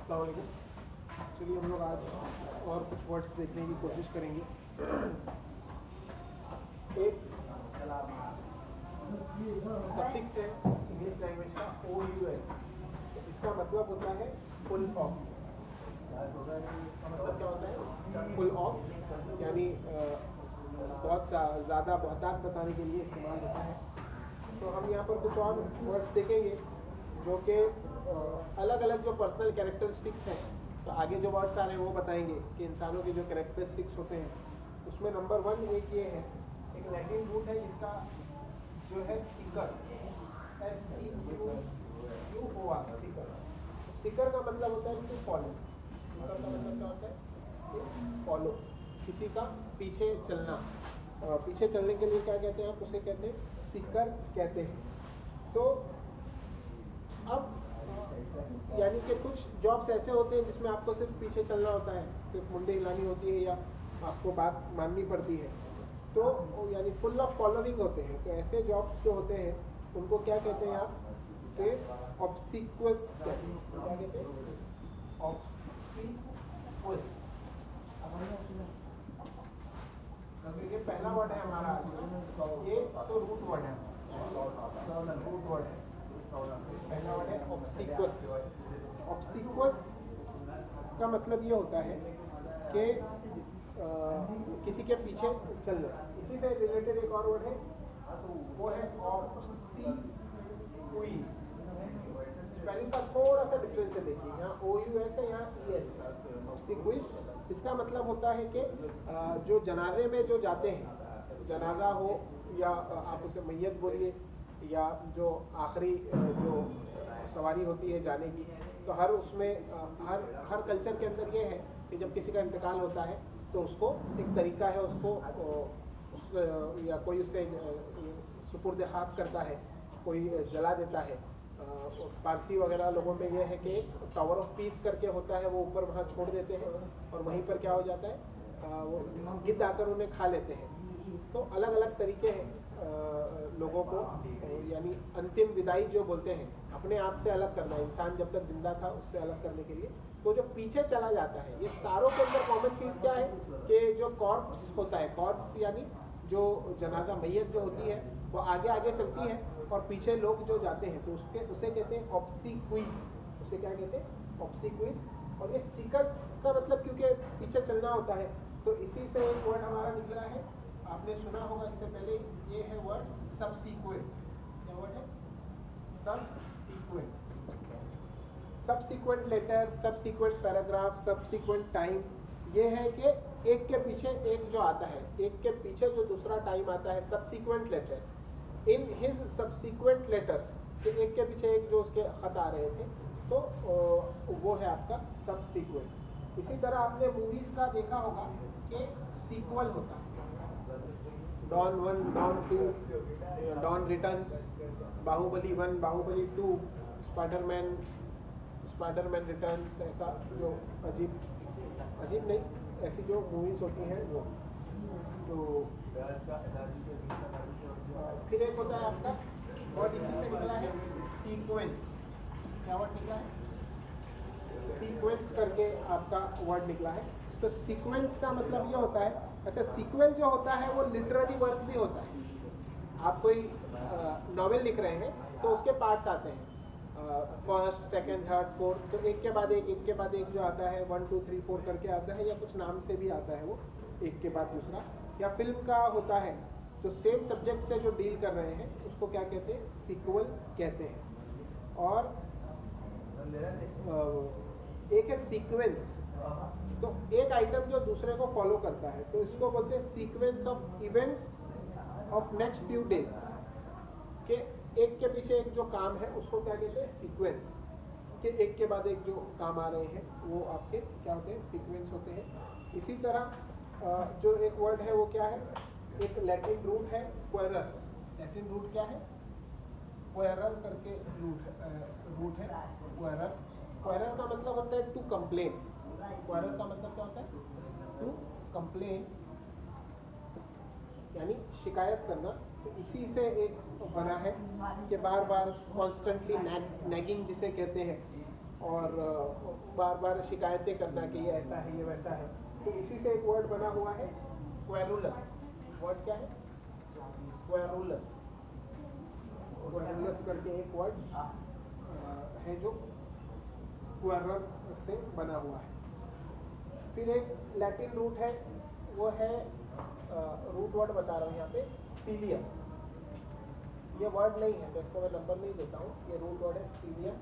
अस्सलाम वालेकुम। चलिए हम लोग आज और कुछ वर्ड्स देखने की कोशिश करेंगे। एक सफिक्स है इंग्लिश लैंग्वेज का OUS, इसका मतलब होता है फुल ऑफ। मतलब क्या होता है? फुल ऑफ, यानी बहुत ज़्यादा बहुतायत बताने के लिए इस्तेमाल होता है। तो हम यहाँ पर कुछ और वर्ड्स देखेंगे जो कि अलग अलग जो पर्सनल कैरेक्टरिस्टिक्स हैं। तो आगे जो वर्ड्स आ रहे हैं वो बताएंगे कि इंसानों के जो कैरेक्टरिस्टिक्स होते हैं। उसमें नंबर 1 एक ये है, एक लैटिन रूट है जिसका जो है सिकर, SEQUR, सिकर। सिकर का मतलब होता है टू फॉलो। सिकर का मतलब क्या होता है? टू फॉलो, किसी का पीछे चलना। पीछे चलने के लिए क्या कहते हैं? आप उसे कहते हैं सिकर कहते हैं। तो अब यानी कि कुछ जॉब्स ऐसे होते हैं जिसमें आपको सिर्फ पीछे चलना होता है, सिर्फ मुंडे हिलानी होती है या आपको बात माननी पड़ती है, तो यानी फुल ऑफ फॉलोइंग होते हैं। तो ऐसे जॉब्स जो होते हैं उनको क्या कहते हैं आप? के ऑब्सिक्वस कहते हैं। क्या कहते हैं? ऑब्सिक्वस। ये पहला वर्ड है हमारा आज का, ये तो रूट वर्ड है, रूट वर्ड है। पहला वर्ड है ऑब्सिक्वस। ऑब्सिक्वस का मतलब ये होता है कि किसी के पीछे चलना। इसी से रिलेटेड एक और वर्ड है, वो है ऑब्सिक्विज। स्पेलिंग का थोड़ा सा डिफरेंस है, देखिए यहाँ OUS है, यहाँ ES है। ऑब्सिक्विज इसका मतलब होता है कि जो जनाजे में जो जाते हैं, जनाजा हो या आप उसे मैयत बोलिए, या जो आखिरी जो सवारी होती है जाने की, तो हर उसमें हर कल्चर के अंदर ये है कि जब किसी का इंतकाल होता है तो उसको एक तरीका है, उसको या कोई उससे सुपुर्द खाक करता है, कोई जला देता है। पारसी वगैरह लोगों में यह है कि टावर ऑफ पीस करके होता है, वो ऊपर वहाँ छोड़ देते हैं और वहीं पर क्या हो जाता है, वो गिद्ध आकर उन्हें खा लेते हैं। तो अलग अलग तरीके हैं लोगों को, यानी अंतिम विदाई जो बोलते हैं, अपने आप से अलग करना, इंसान जब तक जिंदा था उससे अलग करने के लिए। तो जो पीछे चला जाता है, ये सारों के अंदर कॉमन चीज़ क्या है कि जो कॉर्प्स होता है, कॉर्प्स यानी जो जनाजा मैयत जो होती है वो आगे आगे चलती है और पीछे लोग जो जाते हैं तो उसे कहते हैं ऑब्सिक्विज। उसे क्या कहते हैं? ऑब्सिक्विज। और ये सिकस का मतलब क्योंकि पीछे चलना होता है, तो इसी से एक वर्ड हमारा निकला है, आपने सुना होगा इससे पहले, ये है वर्ड सबसीक्वेंट। क्या वर्ड है? Subsequent. Subsequent letter, subsequent paragraph, subsequent time, ये है कि एक के पीछे एक जो आता है, एक के पीछे जो दूसरा टाइम आता है, subsequent letter. In his subsequent letters, कि एक के पीछे एक जो उसके खत आ रहे थे, तो वो है आपका सबसीक्वेंट। इसी तरह आपने मूवीज का देखा होगा कि सीक्वल होता है, Don 1, Don 2, Don returns, Baahubali 1, Baahubali 2, Spiderman returns. ऐसा जो अजीब नहीं, ऐसी जो मूवीज होती हैं वो। तो फिर एक होता है आपका वर्ड, इसी से निकला है सीक्वेंस। क्या वर्ड निकला है? सीक्वेंस करके आपका वर्ड निकला है। तो सीक्वेंस का मतलब ये होता है, अच्छा सीक्वल जो होता है वो लिटरेरी वर्क भी होता है। आप कोई नॉवेल लिख रहे हैं तो उसके पार्ट्स आते हैं, फर्स्ट, सेकंड, थर्ड, फोर्थ, तो एक के बाद एक जो आता है, 1 2 3 4 करके आता है, या कुछ नाम से भी आता है वो, एक के बाद दूसरा। या फिल्म का होता है तो सेम सब्जेक्ट से जो डील कर रहे हैं उसको क्या कहते हैं? सीक्वल कहते हैं। और एक है सीक्वेंस, तो एक आइटम जो दूसरे को फॉलो करता है, तो इसको बोलते हैं sequence of event of next few days. के एक के पीछे एक जो काम है उसको क्या कहते हैं? सीक्वेंस। के एक के बाद एक जो काम आ रहे हैं वो आपके क्या होते हैं? सीक्वेंस होते हैं। इसी तरह जो एक वर्ड है वो क्या है? एक लैटिन रूट है क्वेरर। लैटिन रूट क्या है? क्वेरर करके रूट है क्वेरर। क्वेरर का मतलब होता है टू कंप्लेन। क्वेरर का मतलब क्या होता है? टू कंप्लेन, यानी शिकायत करना। तो इसी से एक बना है कि बार बार कॉन्स्टेंटली नैगिंग जिसे कहते हैं, और बार बार शिकायतें करना कि ये ऐसा है ये वैसा है। तो इसी से एक वर्ड बना हुआ है क्वेरुलस। वर्ड क्या है? क्वेरुलस। क्वेरुलस करके एक वर्ड है जो क्वेरल से बना हुआ है। फिर एक लैटिन रूट है, वो है रूट वर्ड बता रहा हूँ यहाँ पे, सीलियम। ये वर्ड नहीं है तो इसको मैं नंबर नहीं देता हूँ, ये रूट वर्ड है सीलियम।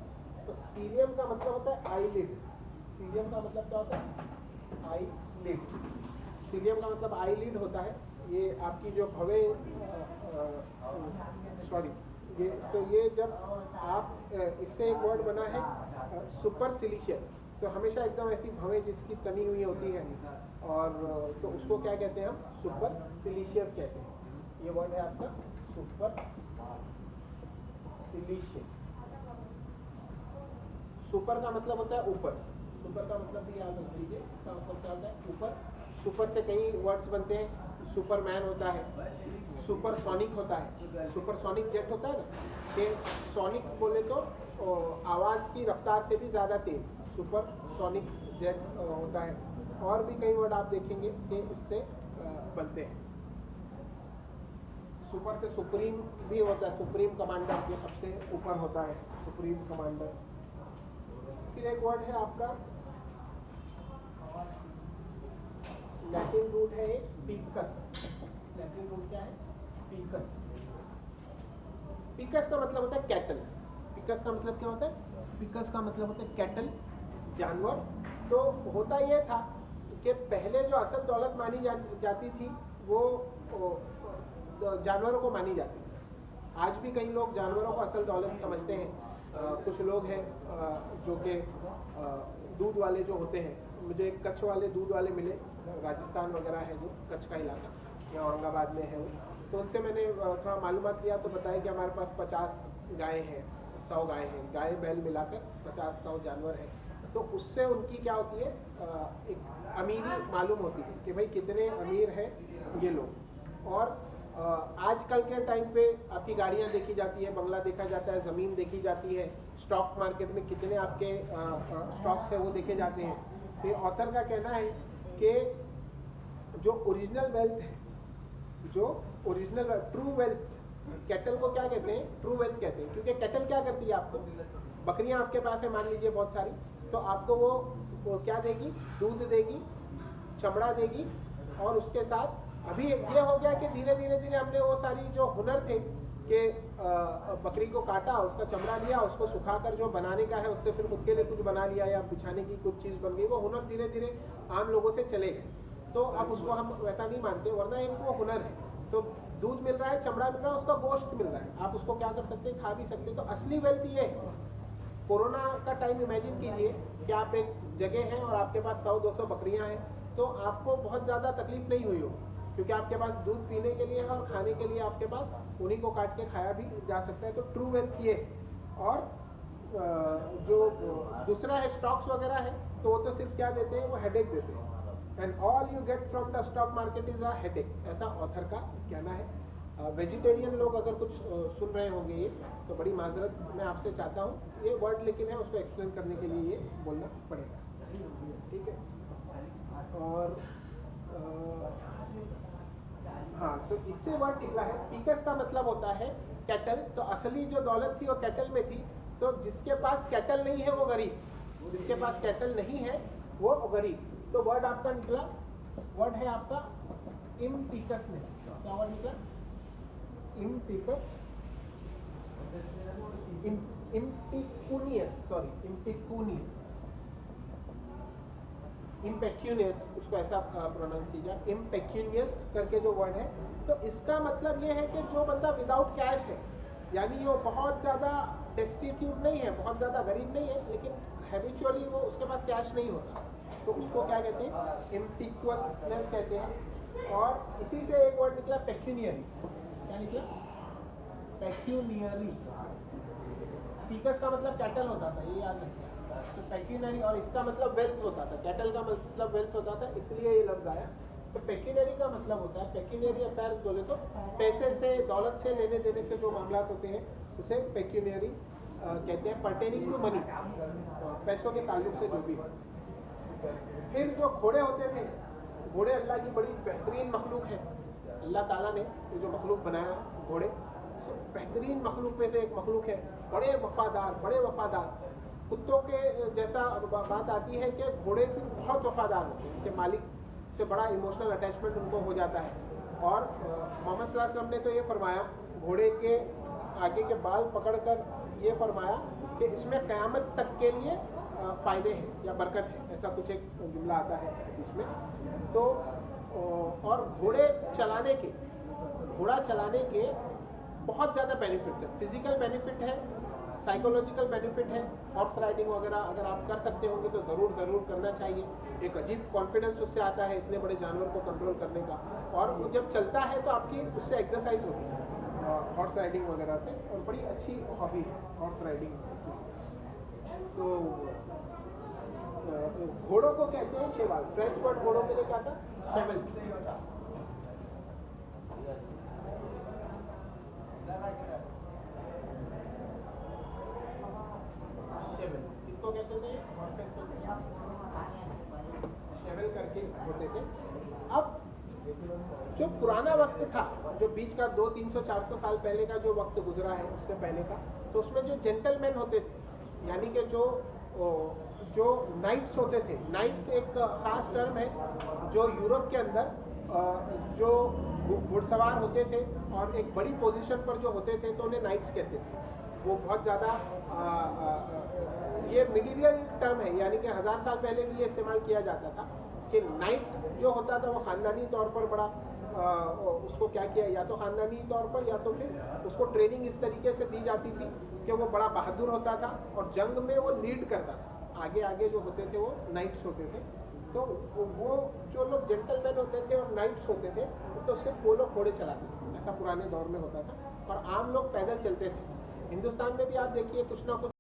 तो सीलियम का मतलब होता है आईलिड। सीलियम का मतलब क्या होता है? आईलिड। सीलियम का मतलब आईलिड होता है। ये आपकी जो भवे सॉरी ये तो ये जब आप इससे एक वर्ड बना है सुपर सिलिशियस। तो हमेशा एकदम ऐसी भवें जिसकी तनी हुई होती है और तो उसको क्या कहते हैं हम? सुपर सिलिशियस कहते हैं। ये वर्ड है आपका सुपर सिलिशियस। सुपर का मतलब होता है ऊपर। सुपर का मतलब भी याद रख लीजिए, इसका मतलब क्या होता है? ऊपर। सुपर से कई वर्ड्स बनते हैं। सुपरमैन होता है, सुपरसोनिक होता है। सुपरसोनिक जेट होता है ना, कि सोनिक बोले तो आवाज़ की रफ्तार से भी ज़्यादा तेज, सुपरसोनिक जेट होता है। और भी कई वर्ड आप देखेंगे कि इससे बनते हैं। सुपर से सुप्रीम भी होता है, सुप्रीम कमांडर जो सबसे ऊपर होता है, सुप्रीम कमांडर। फिर एक वर्ड है आपका लैटिन रूट है एक पीकस। लैटिन रूट क्या है? पीकस। पीकस का मतलब होता है कैटल। पीकस का मतलब क्या होता है? पीकस का मतलब होता है कैटल, जानवर। तो होता यह था कि पहले जो असल दौलत मानी जाती थी वो जानवरों को मानी जाती थी। आज भी कई लोग जानवरों को असल दौलत समझते हैं। कुछ लोग हैं जो कि दूध वाले जो होते हैं, मुझे कच्छ वाले दूध वाले मिले, राजस्थान वगैरह है जो कच्छ का इलाका या औरंगाबाद में है वो। तो उनसे मैंने थोड़ा मालूमात लिया तो बताया कि हमारे पास 50 गायें हैं, 100 गायें हैं, गाय बैल मिलाकर 50-100 जानवर हैं। तो उससे उनकी क्या होती है, एक अमीरी मालूम होती है कि भाई कितने अमीर हैं ये लोग। और आजकल के टाइम पे आपकी गाड़ियाँ देखी जाती है, बंगला देखा जाता है, ज़मीन देखी जाती है, स्टॉक मार्केट में कितने आपके स्टॉक्स है वो देखे जाते हैं। तो ऑथर का कहना है कि जो ओरिजिनल वेल्थ है, जो ओरिजिनल ट्रू वेल्थ, कैटल को क्या कहते हैं? ट्रू वेल्थ कहते हैं। क्योंकि कैटल क्या करती है? आपको बकरियां आपके पास है मान लीजिए बहुत सारी, तो आपको वो क्या देगी? दूध देगी, चमड़ा देगी, और उसके साथ अभी ये हो गया कि धीरे धीरे हमने वो सारी जो हुनर थे कि बकरी को काटा, उसका चमड़ा लिया, उसको सुखाकर जो बनाने का है उससे फिर खुद के लिए कुछ बना लिया या बिछाने की कुछ चीज़ बन गई, वो हुनर धीरे धीरे आम लोगों से चले गए। तो अब उसको हम वैसा नहीं मानते, वरना एक वो हुनर है। तो दूध मिल रहा है, चमड़ा मिल रहा है, उसका गोश्त मिल रहा है, आप उसको क्या कर सकते हैं? खा भी सकते हैं। तो असली वेल्थ ये है। कोरोना का टाइम इमेजिन कीजिए कि आप एक जगह हैं और आपके पास 100-200 बकरियां हैं, तो आपको बहुत ज़्यादा तकलीफ नहीं हुई होगी, क्योंकि आपके पास दूध पीने के लिए है और खाने के लिए आपके पास उन्हीं को काट के खाया भी जा सकता है। तो ट्रू वेल्थ ये। और जो दूसरा है स्टॉक्स वगैरह है, तो वो तो सिर्फ क्या देते हैं? वो हेडेक देते हैं। And all you get from the stock market is a headache, ऐसा ऑथर का कहना है। वेजिटेरियन लोग अगर कुछ सुन रहे होंगे ये, तो बड़ी माजरत मैं आपसे चाहता हूँ, ये वर्ड लेकिन है, उसको एक्सप्लेन करने के लिए ये बोलना पड़ेगा, ठीक है। और हाँ, तो इससे वर्ड निकला है। पीकस का मतलब होता है कैटल। तो असली जो दौलत थी वो कैटल में थी। तो जिसके पास कैटल नहीं है वो गरीब, जिसके पास कैटल नहीं है वो गरीब। तो वर्ड आपका निकला, वर्ड है आपका इम्पिकसनेस। क्या वर्ड निकला? इम्पिकस, इम्पिकुनियस, सॉरी इम्पिकुनियस, इम्पेक्यूनियस, उसको ऐसा प्रोनाउंस कीजिए, इम्पेक्यूनियस करके जो वर्ड है। तो इसका मतलब ये है कि जो बंदा विदाउट कैश है, यानी वो बहुत ज़्यादा डेस्टिट्यूट नहीं है, बहुत ज़्यादा गरीब नहीं है, लेकिन हैबिचुअली वो उसके पास कैश नहीं होता, तो उसको क्या कहते हैं? इम्पिक्वसनेस कहते हैं। और इसी से एक वर्ड निकला पेक्यूनियरी। क्या निकला? पेक्यूनियरी। पीकस का मतलब कैटल होता था, ये याद रखिए। तो पेक्यूनियरी, और इसका मतलब वेल्थ होता था, कैटल का मतलब वेल्थ होता था, इसलिए ये लफ्ज़ आया। तो पेक्यूनियरी का मतलब होता है, पेक्यूनियरी अफेयर्स बोले तो पैसे से, दौलत से, लेने देने से जो मामला होते हैं उसे पेक्यूनियरी कहते हैं पर्टेनिंग टू मनी, पैसों के ताल्लुक से जो भी हो। फिर जो घोड़े होते थे, घोड़े अल्लाह की बड़ी बेहतरीन मखलूक है। अल्लाह ताला ने ये जो मखलूक बनाया घोड़े, बेहतरीन मखलूक में से एक मखलूक है। बड़े वफादार कुत्तों के जैसा बात आती है कि घोड़े भी बहुत वफादार होते हैं, कि मालिक से बड़ा इमोशनल अटैचमेंट उनको हो जाता है। और मोहम्मद सल्लल्लाहु अलैहि वसल्लम ने तो ये फरमाया, घोड़े के आगे के बाल पकड़कर ये फरमाया कि इसमें क़यामत तक के लिए फ़ायदे हैं या बरकत है, ऐसा कुछ एक जुमला आता है इसमें। तो और घोड़ा चलाने के बहुत ज़्यादा बेनिफिट्स है। फिजिकल बेनिफिट है, साइकोलॉजिकल बेनिफिट है। हॉर्स राइडिंग वगैरह अगर आप कर सकते होंगे तो ज़रूर करना चाहिए। एक अजीब कॉन्फिडेंस उससे आता है इतने बड़े जानवर को कंट्रोल करने का, और वो जब चलता है तो आपकी उससे एक्सरसाइज होती है हॉर्स राइडिंग वगैरह से, और बड़ी अच्छी हॉबी है हॉर्स राइडिंग की। तो घोड़ों को कहते हैं शेवाल। फ्रेंच वर्ड घोड़ों के लिए क्या था? शेवल। इसको कहते थे शेवल करके होते थे। अब जो पुराना वक्त था, जो बीच का 200-300-400 साल पहले का जो वक्त गुजरा है उससे पहले का, तो उसमें जो जेंटलमैन होते थे, यानी कि जो नाइट्स होते थे। नाइट्स एक खास टर्म है जो यूरोप के अंदर जो घुड़सवार होते थे और एक बड़ी पोजीशन पर जो होते थे तो उन्हें नाइट्स कहते थे। वो बहुत ज़्यादा ये मिडीवियल टर्म है, यानी कि 1000 साल पहले भी ये इस्तेमाल किया जाता था कि नाइट जो होता था वो ख़ानदानी तौर पर बड़ा उसको क्या किया, या तो ख़ानदानी तौर पर या तो फिर उसको ट्रेनिंग इस तरीके से दी जाती थी कि वो बड़ा बहादुर होता था और जंग में वो लीड करता था। आगे जो होते थे वो नाइट्स होते थे। तो वो जो लोग जेंटलमैन होते थे और नाइट्स होते थे तो सिर्फ वो लोग घोड़े चलाते थे, ऐसा पुराने दौर में होता था। और आम लोग पैदल चलते थे। हिंदुस्तान में भी आप देखिए कुछ ना कुछ